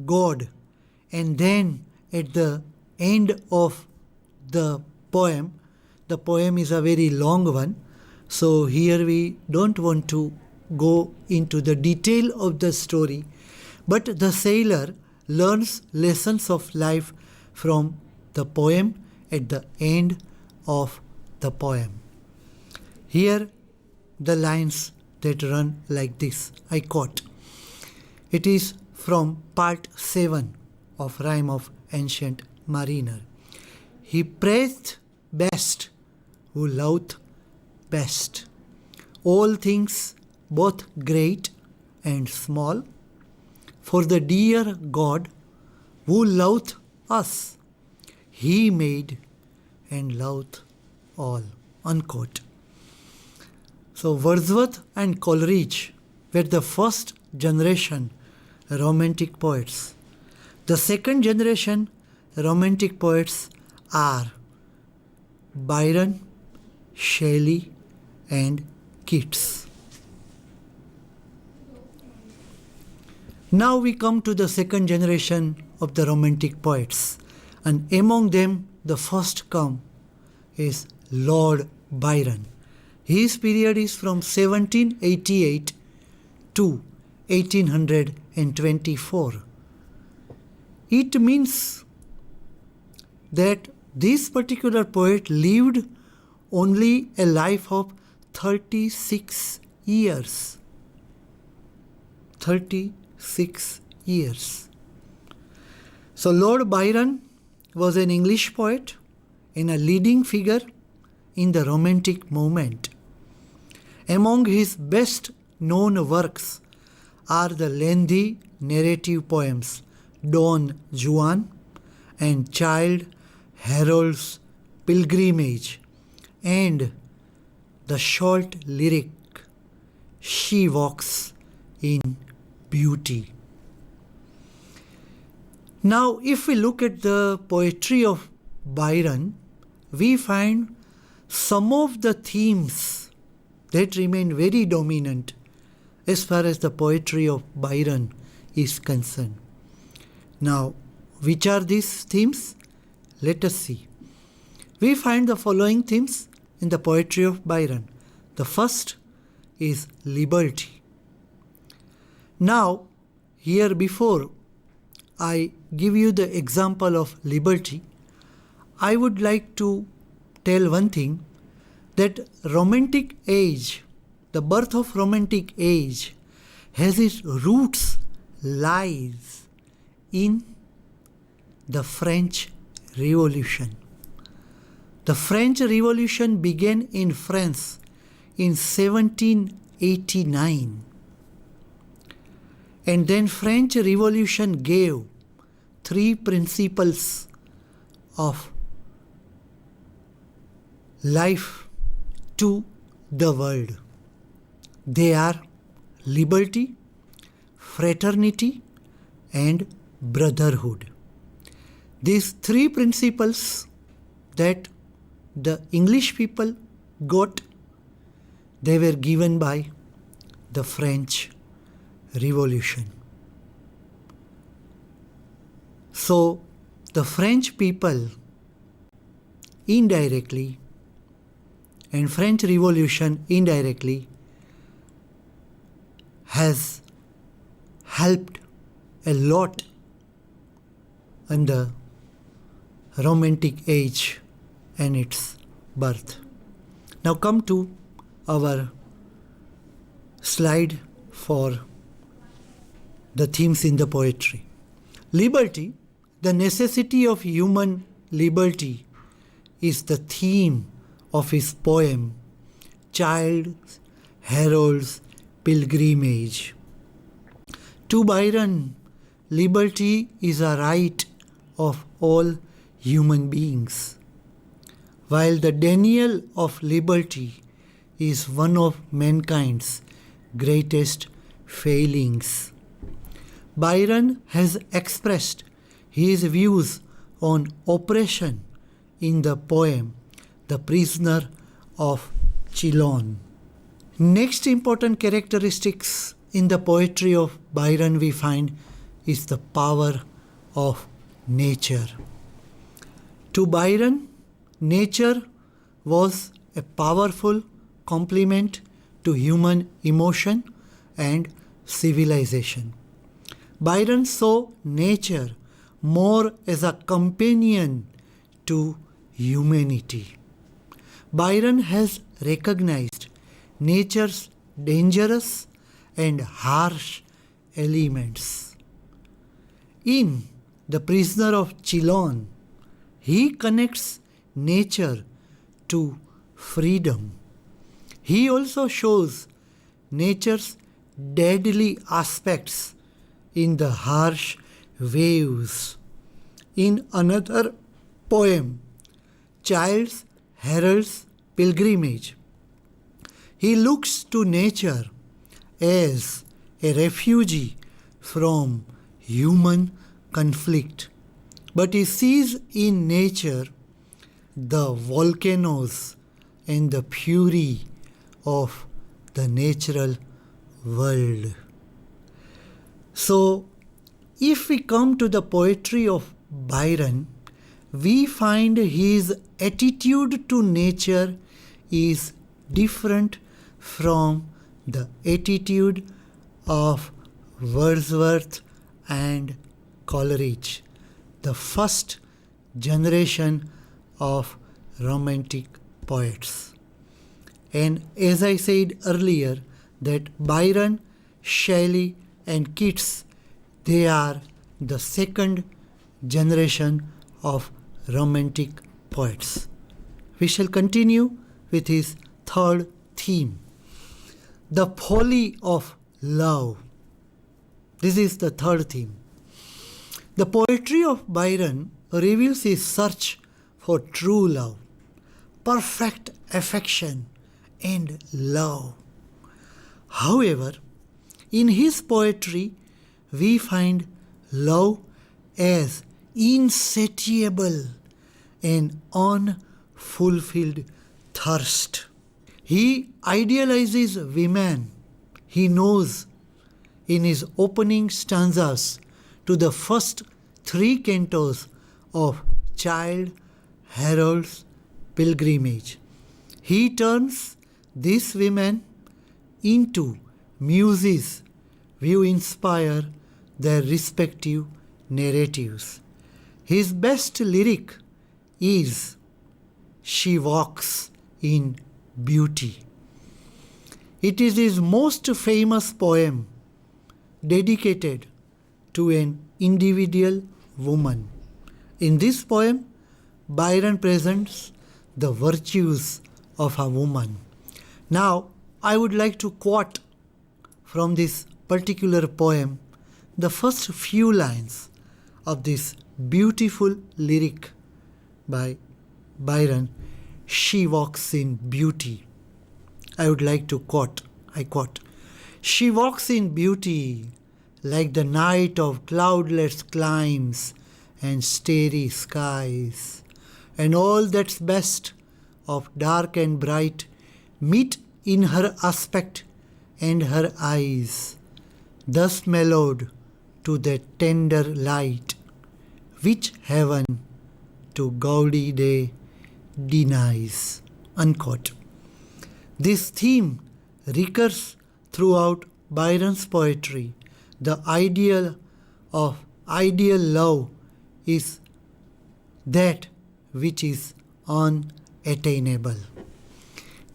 God, and then at the end of the poem is a very long one, so here we don't want to go into the detail of the story, but the sailor learns lessons of life from the poem at the end of the poem. Here the lines that run like this, I quote. It is from part 7 of Rime of Ancient Mariner. He praised best who loved best. All things both great and small, for the dear God who loved us, He made and loved all. Unquote. So Wordsworth and Coleridge were the first generation Romantic poets. The second generation Romantic poets are Byron, Shelley, and Keats. Now we come to the second generation of the Romantic poets, and among them the first come is Lord Byron. His period is from 1788 to 1824. It means that this particular poet lived only a life of 36 years. 36 years. So Lord Byron was an English poet and a leading figure in the Romantic movement. Among his best known works are the lengthy narrative poems Don Juan and Childe Harold's Pilgrimage, and the short lyric She Walks in Beauty. Now, if we look at the poetry of Byron, we find some of the themes that remain very dominant as far as the poetry of Byron is concerned. Now, which are these themes? Let us see. We find the following themes in the poetry of Byron. The first is liberty. Now, here before I give you the example of liberty, I would like to tell one thing, that Romantic age, the birth of Romantic age, has its roots lies in the French Revolution. The French Revolution began in France in 1789. And then French Revolution gave 3 principles of life to the world. They are liberty, fraternity, and brotherhood. These 3 principles that the English people got, they were given by the French Revolution. So the French people indirectly, and French Revolution indirectly, has helped a lot in the Romantic age and its birth. Now come to our slide for the themes in the poetry. Liberty, the necessity of human liberty, is the theme of his poem Childe Harold's Pilgrimage. To Byron, liberty is a right of all human beings, while the denial of liberty is one of mankind's greatest failings. Byron has expressed his views on oppression in the poem The Prisoner of Chillon. Next important characteristics in the poetry of Byron we find is the power of nature. To Byron, nature was a powerful complement to human emotion and civilization. Byron saw nature more as a companion to humanity. Byron has recognized nature's dangerous and harsh elements. In The Prisoner of Chillon, he connects nature to freedom. He also shows nature's deadly aspects in the harsh waves. In another poem, Childe Harold's Pilgrimage, he looks to nature as a refugee from human conflict, but he sees in nature the volcanoes and the fury of the natural world. So, if we come to the poetry of Byron, we find his attitude to nature is different from the attitude of Wordsworth and Coleridge, the first generation of Romantic poets. And as I said earlier, that Byron, Shelley and Keats, they are the second generation of Romantic poets. We shall continue with his third theme, the folly of love. This is the third theme. The poetry of Byron reveals his search for true love, perfect affection and love. However, in his poetry, we find love as insatiable and unfulfilled thirst. He idealizes women he knows in his opening stanzas to the first three cantos of Childe Harold's Pilgrimage. He turns these women into muses who inspire their respective narratives. His best lyric is She Walks in Beauty. It is his most famous poem dedicated to an individual woman. In this poem, Byron presents the virtues of a woman. Now, I would like to quote from this particular poem the first few lines of this beautiful lyric by Byron, She Walks in Beauty. I would like to quote, I quote, She walks in beauty like the night of cloudless climes and starry skies, and all that's best of dark and bright meet in her aspect and her eyes, thus mellowed to that tender light which heaven to gaudy day denies. Unquote. This theme recurs throughout Byron's poetry. The ideal of ideal love is that which is unattainable.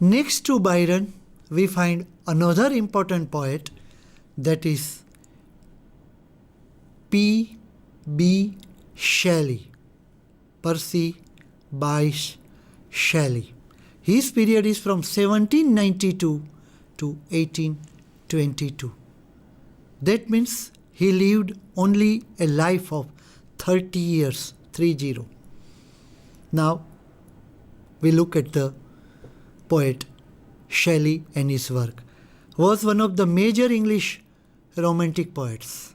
Next to Byron, we find another important poet, that is P.B. Shelley, Percy Bysshe Shelley. His period is from 1792 to 1822. That means he lived only a life of 30 years, 30. Now, we look at the poet Shelley and his work. Was one of the major English Romantic poets.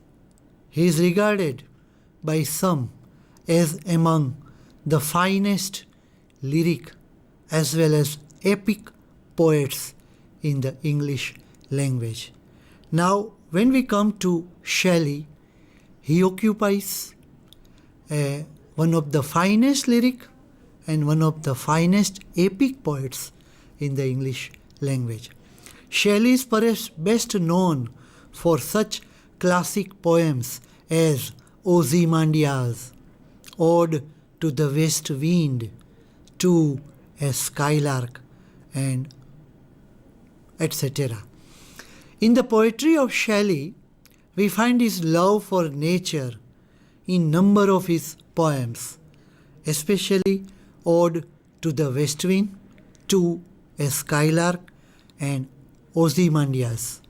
He is regarded by some as among the finest lyric as well as epic poets in the English language. Now, when we come to Shelley, He occupies one of the finest lyric and one of the finest epic poets in the English language. Shelley is perhaps best known for such classic poems as Ozymandias, Ode to the West Wind, To a Skylark, and etc. In the poetry of Shelley, we find his love for nature in number of his poems, especially Ode to the West Wind, To a Skylark, and Ozymandias.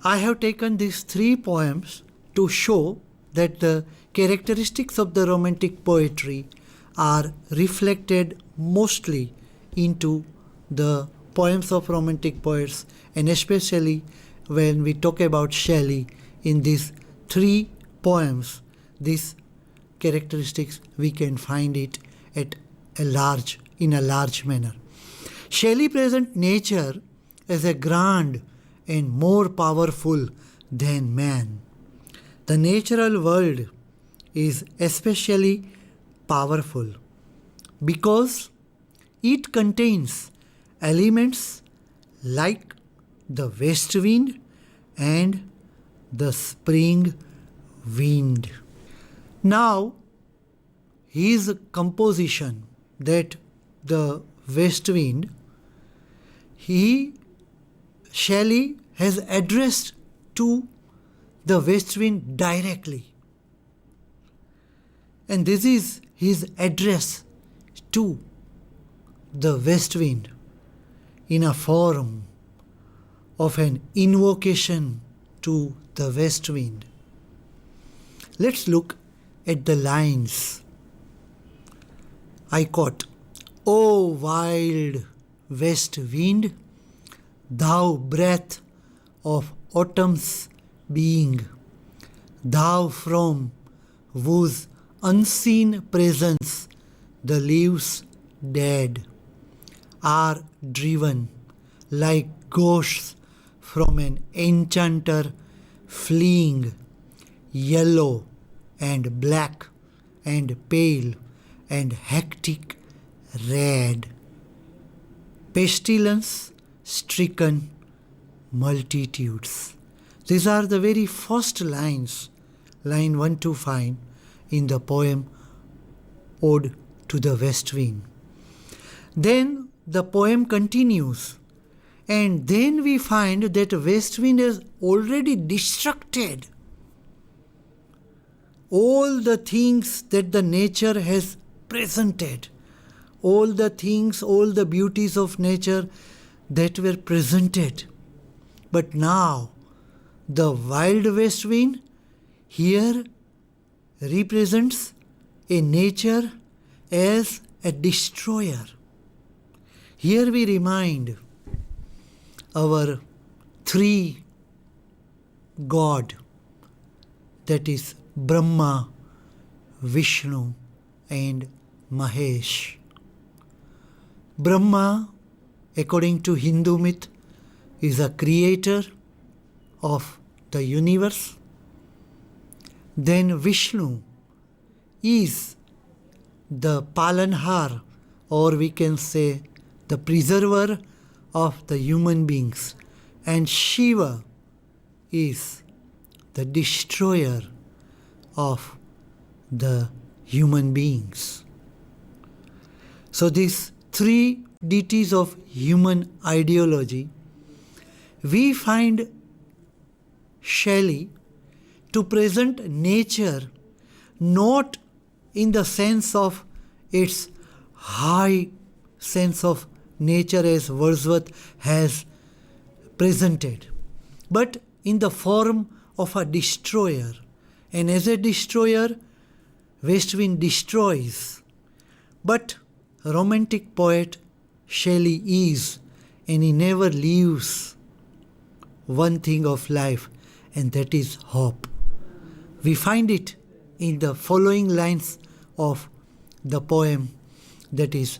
I have taken these three poems to show that the characteristics of the Romantic poetry are reflected mostly into the poems of Romantic poets, and especially when we talk about Shelley in these three poems, these characteristics we can find it in a large manner. Shelley presents nature as a grand and more powerful than man. The natural world is especially powerful because it contains elements like the west wind and the spring wind. Now, his composition, that the west wind, Shelley has addressed to the west wind directly. And this is his address to the west wind in a form of an invocation to the west wind. Let's look at the lines. I quote, "O wild west wind, thou breath of autumn's being, thou from whose unseen presence the leaves dead are driven like ghosts from an enchanter fleeing, yellow and black and pale and hectic red, pestilence stricken multitudes." These are the very first lines, line 1 to 5, in the poem Ode to the West Wind. Then the poem continues, and then we find that west wind has already destructed all the things that the nature has presented, all the things, all the beauties of nature that were presented. But now, the wild west wind here represents a nature as a destroyer. Here we remind our three God, that is Brahma, Vishnu, and Mahesh. Brahma, according to Hindu myth, is a creator of the universe. Then Vishnu is the Palanhar, or we can say the preserver of the human beings. And Shiva is the destroyer of the human beings. So these three deities of human ideology, we find Shelley to present nature not in the sense of its high sense of nature as Wordsworth has presented, but in the form of a destroyer. And as a destroyer, west wind destroys. But romantic poet Shelley is, and he never leaves one thing of life, and that is hope. We find it in the following lines of the poem, that is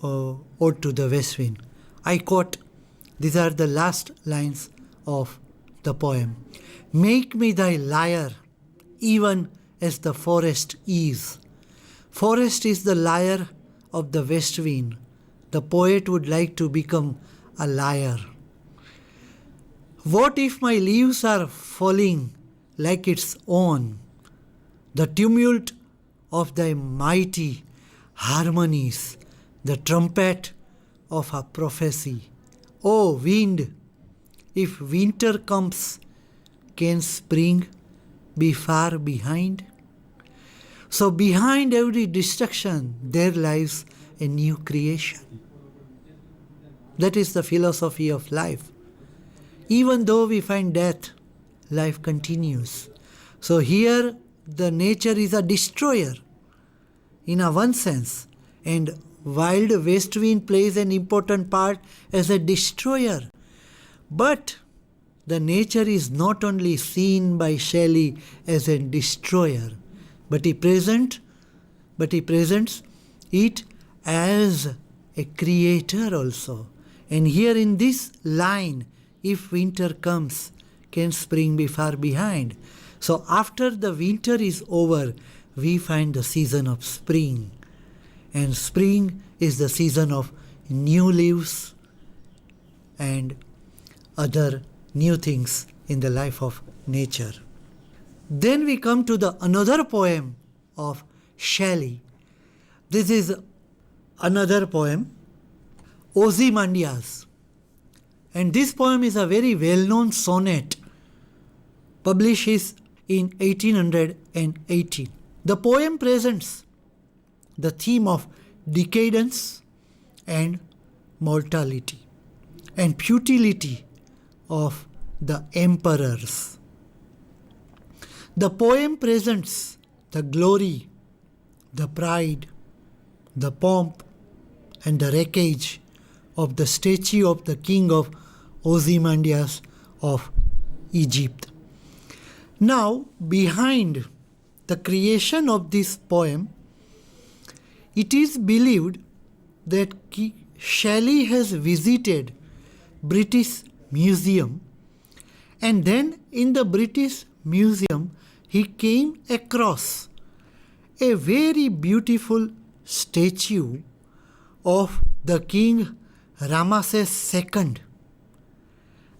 Ode to the West Wind. I quote, these are the last lines of the poem. "Make me thy lyre, even as the forest is. Forest is the lyre of the west wind. The poet would like to become a lyre. What if my leaves are falling like its own? The tumult of thy mighty harmonies, the trumpet of a prophecy. O wind, if winter comes, can spring be far behind? So behind every destruction, there lies a new creation. That is the philosophy of life. Even though we find death, life continues. So here the nature is a destroyer in a one sense, and wild west wind plays an important part as a destroyer. But the nature is not only seen by Shelley as a destroyer, but he presents it as a creator also. And here in this line, if winter comes, can spring be far behind? So after the winter is over, we find the season of spring. And spring is the season of new leaves and other new things in the life of nature. Then we come to another poem of Shelley. This is another poem, Ozymandias. And this poem is a very well-known sonnet, published in 1818. The poem presents the theme of decadence and mortality and futility of the emperors. The poem presents the glory, the pride, the pomp, and the wreckage of the statue of the king of Ozymandias of Egypt. Now, behind the creation of this poem, it is believed that Shelley has visited British Museum, and then in the British Museum he came across a very beautiful statue of the king Ramesses II.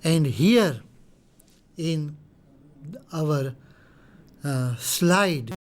And here in our slide